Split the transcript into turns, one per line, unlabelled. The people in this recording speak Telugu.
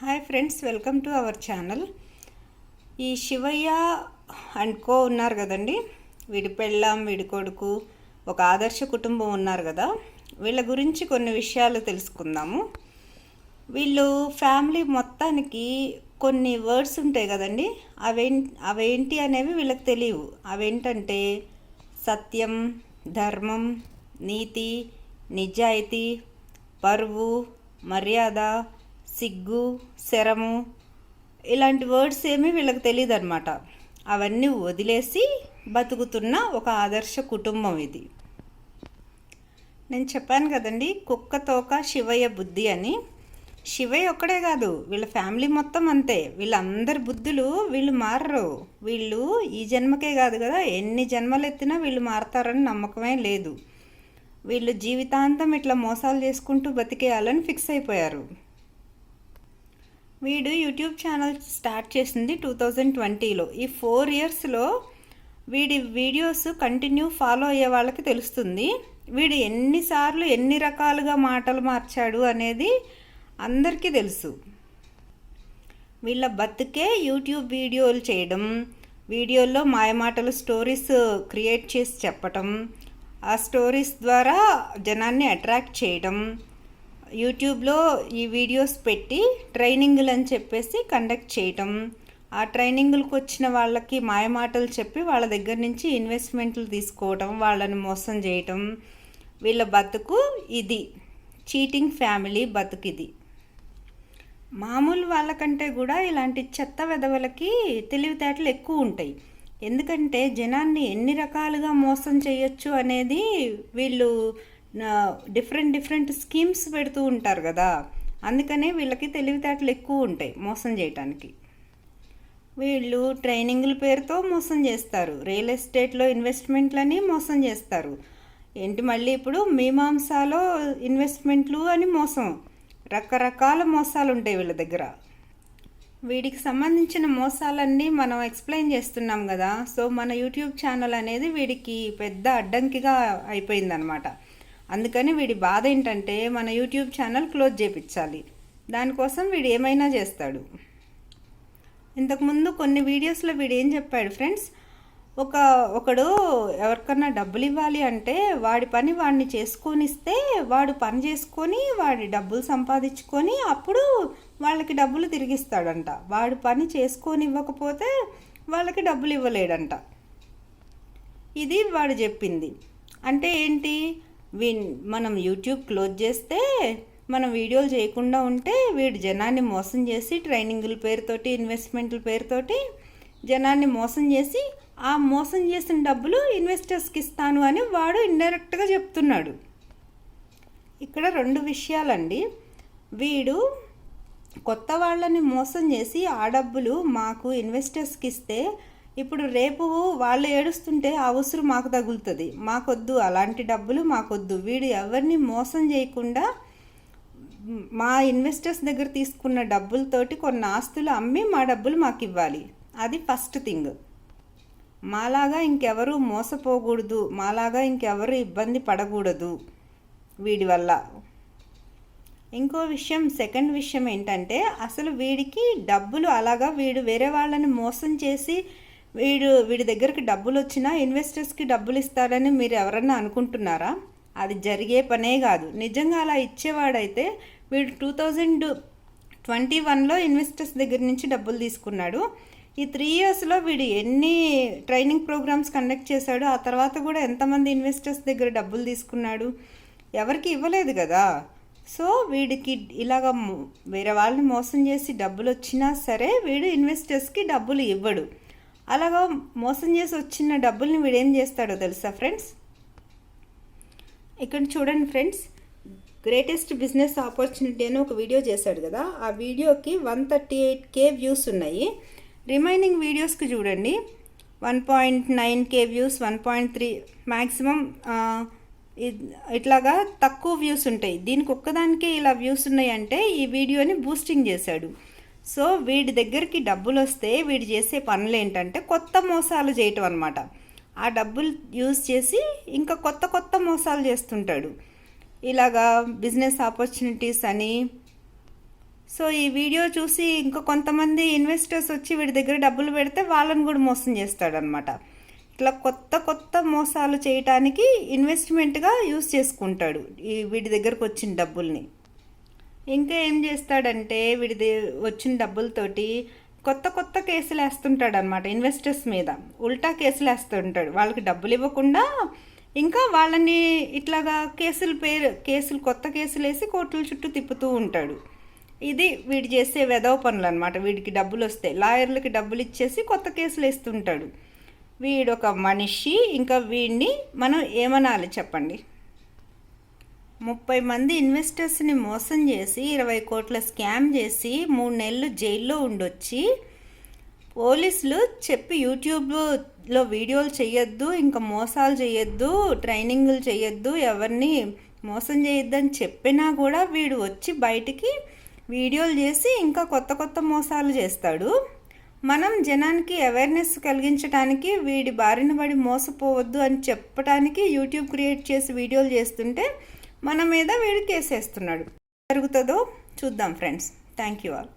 Hi friends, welcome to our channel. ఈ శివయ్య అండ్ కో ఉన్నారు కదండి, వీడి పెళ్ళాం, వీడి కొడుకు, ఒక ఆదర్శ కుటుంబం ఉన్నారు కదా. వీళ్ళ గురించి కొన్ని విషయాలు తెలుసుకుందాము. వీళ్ళు ఫ్యామిలీ మొత్తానికి కొన్ని వర్డ్స్ ఉంటాయి కదండి, అవేంటి అనేవి వీళ్ళకి తెలియవు. అవేంటంటే సత్యం, ధర్మం, నీతి, నిజాయితీ, పరువు, మర్యాద, సిగ్గు, శరము, ఇలాంటి వర్డ్స్ ఏమీ వీళ్ళకి తెలియదు అనమాట. అవన్నీ వదిలేసి బతుకుతున్న ఒక ఆదర్శ కుటుంబం ఇది. నేను చెప్పాను కదండి, కుక్క తోక శివయ్య బుద్ధి అని. శివయ్య ఒక్కడే కాదు, వీళ్ళ ఫ్యామిలీ మొత్తం అంతే. వీళ్ళందరి బుద్ధులు వీళ్ళు మారరు. వీళ్ళు ఈ జన్మకే కాదు కదా, ఎన్ని జన్మలు ఎత్తినా వీళ్ళు మారతారని నమ్మకమే లేదు. వీళ్ళు జీవితాంతం ఇట్లా మోసాలు చేసుకుంటూ బతికేయాలని ఫిక్స్ అయిపోయారు. వీడు యూట్యూబ్ ఛానల్ స్టార్ట్ చేసింది 2020లో. ఈ 4 ఇయర్స్లో వీడి వీడియోస్ కంటిన్యూ ఫాలో అయ్యే వాళ్ళకి తెలుస్తుంది వీడు ఎన్నిసార్లు ఎన్ని రకాలుగా మాటలు మార్చాడు అనేది అందరికీ తెలుసు. వీళ్ళ బతుకే యూట్యూబ్ వీడియోలు చేయడం, వీడియోల్లో మాయమాటలు స్టోరీస్ క్రియేట్ చేసి చెప్పటం, ఆ స్టోరీస్ ద్వారా జనాన్ని అట్రాక్ట్ చేయడం, యూట్యూబ్లో ఈ వీడియోస్ పెట్టి ట్రైనింగులు అని చెప్పేసి కండక్ట్ చేయటం, ఆ ట్రైనింగులకు వచ్చిన వాళ్ళకి మాయమాటలు చెప్పి వాళ్ళ దగ్గర నుంచి ఇన్వెస్ట్మెంట్లు తీసుకోవటం, వాళ్ళని మోసం చేయటం. వీళ్ళ బతుకు ఇది. చీటింగ్ ఫ్యామిలీ బతుకు ఇది. మామూలు వాళ్ళకంటే కూడా ఇలాంటి చెత్త వెధవలకి తెలివితేటలు ఎక్కువ ఉంటాయి. ఎందుకంటే జనాన్ని ఎన్ని రకాలుగా మోసం చేయొచ్చు అనేది వీళ్ళు డిఫరెంట్ స్కీమ్స్ పెడుతూ ఉంటారు కదా. అందుకనే వీళ్ళకి తెలివితేటలు ఎక్కువ ఉంటాయి మోసం చేయటానికి. వీళ్ళు ట్రైనింగుల పేరుతో మోసం చేస్తారు, రియల్ ఎస్టేట్లో ఇన్వెస్ట్మెంట్లని మోసం చేస్తారు. మళ్ళీ ఇప్పుడు మీమాంసాలో ఇన్వెస్ట్మెంట్లు అని మోసం, రకరకాల మోసాలు ఉంటాయి వీళ్ళ దగ్గర. వీడికి సంబంధించిన మోసాలన్నీ మనం ఎక్స్ప్లెయిన్ చేస్తున్నాం కదా. సో మన యూట్యూబ్ ఛానల్ అనేది వీడికి పెద్ద అడ్డంకిగా అయిపోయిందనమాట. అందుకని వీడి బాధ ఏంటంటే మన యూట్యూబ్ ఛానల్ క్లోజ్ చేయించాలి. దానికోసం వీడు ఏమైనా చేస్తాడు. ఇంతకుముందు కొన్ని వీడియోస్లో వీడు ఏం చెప్పాడు ఫ్రెండ్స్, ఒకడు ఎవరికన్నా డబ్బులు ఇవ్వాలి అంటే వాడి పని వాడిని చేసుకొనిస్తే వాడు పని చేసుకొని వాడి డబ్బులు సంపాదించుకొని అప్పుడు వాళ్ళకి డబ్బులు తిరిగిస్తాడంట. వాడు పని చేసుకొని ఇవ్వకపోతే వాళ్ళకి డబ్బులు ఇవ్వలేడంట. ఇది వాడు చెప్పింది. అంటే ఏంటి, మనం యూట్యూబ్ క్లోజ్ చేస్తే, మనం వీడియోలు చేయకుండా ఉంటే వీడు జనాన్ని మోసం చేసి ట్రైనింగుల పేరుతోటి, ఇన్వెస్ట్మెంట్ల పేరుతోటి జనాన్ని మోసం చేసి ఆ మోసం చేసిన డబ్బులు ఇన్వెస్టర్స్కి ఇస్తాను అని వాడు ఇండైరెక్ట్గా చెప్తున్నాడు. ఇక్కడ 2 విషయాలండి. వీడు కొత్త వాళ్ళని మోసం చేసి ఆ డబ్బులు మాకు ఇన్వెస్టర్స్కి ఇస్తే ఇప్పుడు రేపు వాళ్ళు ఏడుస్తుంటే ఆ ఉసురు మాకు తగులుతుంది. మాకొద్దు, అలాంటి డబ్బులు మాకొద్దు. వీడు ఎవరిని మోసం చేయకుండా మా ఇన్వెస్టర్స్ దగ్గర తీసుకున్న డబ్బులతోటి కొన్ని ఆస్తులు అమ్మి మా డబ్బులు మాకు ఇవ్వాలి. అది ఫస్ట్ థింగ్. మాలాగా ఇంకెవరు మోసపోకూడదు, మాలాగా ఇంకెవరు ఇబ్బంది పడకూడదు వీడి వల్ల. ఇంకో విషయం, సెకండ్ విషయం ఏంటంటే, అసలు వీడికి డబ్బులు అలాగా వీడు వేరే వాళ్ళని మోసం చేసి వీడి దగ్గరికి డబ్బులు వచ్చినా ఇన్వెస్టర్స్కి డబ్బులు ఇస్తాడని మీరు ఎవరన్నా అనుకుంటున్నారా? అది జరిగే పనే కాదు. నిజంగా అలా ఇచ్చేవాడైతే వీడు 2021లో ఇన్వెస్టర్స్ దగ్గర నుంచి డబ్బులు తీసుకున్నాడు. ఈ 3 ఇయర్స్లో వీడు ఎన్ని ట్రైనింగ్ ప్రోగ్రామ్స్ కండక్ట్ చేశాడు, ఆ తర్వాత కూడా ఎంతమంది ఇన్వెస్టర్స్ దగ్గర డబ్బులు తీసుకున్నాడు? ఎవరికి ఇవ్వలేదు కదా. సో వీడికి ఇలాగ వేరే వాళ్ళని మోసం చేసి డబ్బులు వచ్చినా సరే వీడు ఇన్వెస్టర్స్కి డబ్బులు ఇవ్వడు. అలాగా మోసం చేసి వచ్చిన డబ్బుల్ని వీడేం చేస్తాడో తెలుసా ఫ్రెండ్స్? ఇక్కడ చూడండి ఫ్రెండ్స్, గ్రేటెస్ట్ బిజినెస్ ఆపర్చునిటీ అని ఒక వీడియో చేశాడు కదా. ఆ వీడియోకి 138K వ్యూస్ ఉన్నాయి. రిమైనింగ్ వీడియోస్కి చూడండి 1.9K వ్యూస్, 1.3 మ్యాక్సిమం ఇట్లాగా తక్కువ వ్యూస్ ఉంటాయి. దీనికి ఒక్కదానికే ఇలా వ్యూస్ ఉన్నాయంటే ఈ వీడియోని బూస్టింగ్ చేశాడు. సో వీడి దగ్గరికి డబ్బులు వస్తే వీడు చేసే పనులు ఏంటంటే కొత్త మోసాలు చేయటం అనమాట. ఆ డబ్బులు యూజ్ చేసి ఇంకా కొత్త మోసాలు చేస్తుంటాడు. ఇలాగా బిజినెస్ ఆపర్చునిటీస్ అని సో ఈ వీడియో చూసి ఇంకా కొంతమంది ఇన్వెస్టర్స్ వచ్చి వీడి దగ్గర డబ్బులు పెడితే వాళ్ళని కూడా మోసం చేస్తాడనమాట. ఇట్లా కొత్త కొత్త మోసాలు చేయటానికి ఇన్వెస్ట్మెంట్గా యూస్ చేసుకుంటాడు ఈ వీడి దగ్గరకు వచ్చిన డబ్బుల్ని. ఇంకా ఏం చేస్తాడంటే వీడి వచ్చిన డబ్బులతోటి కొత్త కొత్త కేసులు వేస్తుంటాడు అనమాట ఇన్వెస్టర్స్ మీద. ఉల్టా కేసులు వేస్తుంటాడు, వాళ్ళకి డబ్బులు ఇవ్వకుండా ఇంకా వాళ్ళని ఇట్లాగా కేసులు కొత్త కేసులు వేసి కోర్టుల చుట్టూ తిప్పుతూ ఉంటాడు. ఇది వీడు చేసే వెధవ పనులు అనమాట. వీడికి డబ్బులు వస్తే లాయర్లకి డబ్బులు ఇచ్చేసి కొత్త కేసులు వేస్తుంటాడు. వీడొక మనిషి. ఇంకా వీడిని మనం ఏమనాలి చెప్పండి? 30 మంది ఇన్వెస్టర్స్ని మోసం చేసి 20 కోట్ల స్కామ్ చేసి 3 నెలలు జైల్లో ఉండొచ్చి పోలీసులు చెప్పి యూట్యూబ్లో వీడియోలు చేయొద్దు, ఇంకా మోసాలు చేయొద్దు, ట్రైనింగులు చేయొద్దు, ఎవరిని మోసం చేయొద్దని చెప్పినా కూడా వీడు వచ్చి బయటికి వీడియోలు చేసి ఇంకా కొత్త కొత్త మోసాలు చేస్తాడు. మనం జనానికి అవేర్నెస్ కలిగించడానికి వీడి బారిన పడి మోసపోవద్దు అని చెప్పడానికి యూట్యూబ్ క్రియేట్ చేసి వీడియోలు చేస్తుంటే మన మీద వీడు కేసేస్తున్నాడు. జరుగుతుందో చూద్దాం ఫ్రెండ్స్. Thank you all.